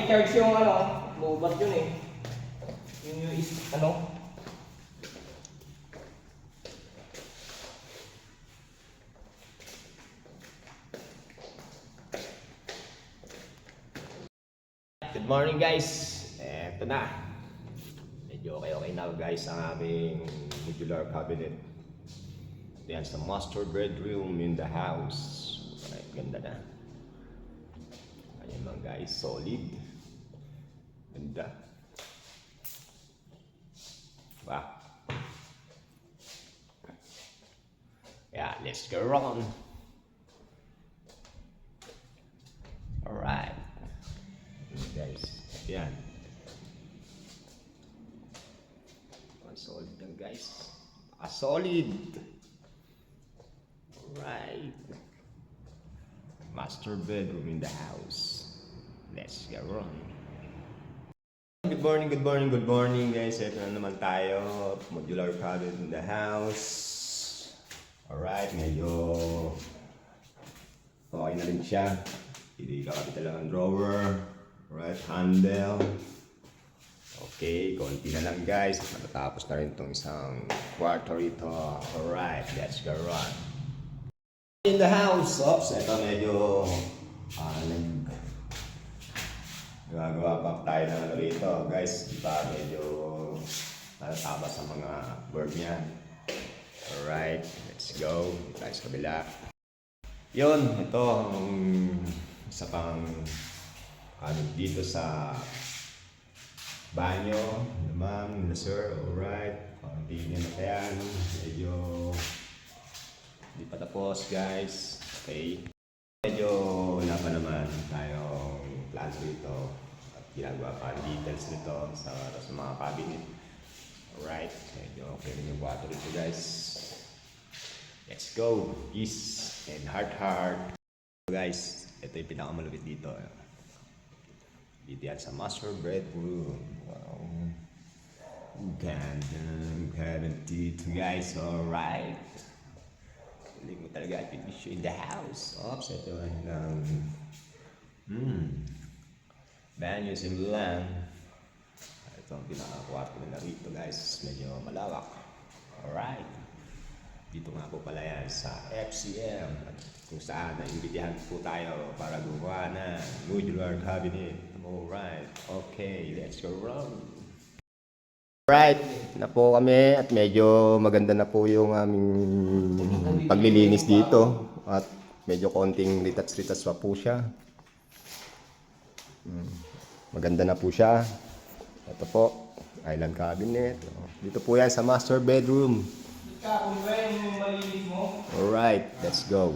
charge yung ano, lobat yun eh. Yung ano. Good morning guys! Eto na. Medyo okay na guys ang aming modular cabinet. Yan sa master bedroom in the house. Ay, ganda na. Ayan mga guys, solid. Ganda. Diba? Yeah, let's go on. Alright. Guys, yan. Solid yan guys. Solid. Alright. Master bedroom in the house. Let's get on. Good morning, good morning, good morning guys. Ito na naman tayo. Modular cabinet in the house. Alright, medyo okay na rin siya. Hindi kakabit lang ang drawer. Right handle. Okay, konti na lang guys. Matatapos na rin itong isang kwarto rito. Alright, let's go run. In the house. Oops, ito medyo gagawa pa tayo ng ano rito. Guys, diba medyo natatapos sa mga work niya. Alright, let's go. Tayo sa kabila. Yun, ito ang isa pang dito sa banyo naman, sir. Alright, konti na yan. Medyo hindi pa tapos guys. Okay, medyo wala pa naman tayong plans dito at ginagawa pa ang details nito sa mga cabinet. Alright, medyo okay rin yung water dito guys. Let's go. Peace and heart. Guys, ito yung pinakamalupit dito. Dito yan sa master bedroom. Wow. Ganda dito guys. Alright. Hindi mo talaga finish in the house. Oops, ito ang banyo simulan. Ito ang pinaka-kwarto na rito guys. Medyo malawak. Alright. Dito nga po pala yan sa FCM. Kung saan naimbitihan po tayo para gumawa ng modular cabinet. Alright, okay, let's go round. Alright, na po kami at medyo maganda na po yung aming paglilinis dito. At medyo konting litats-litats pa po siya. Maganda na po siya. Ito po, island cabinet. Dito po yan sa master bedroom. Alright, let's go.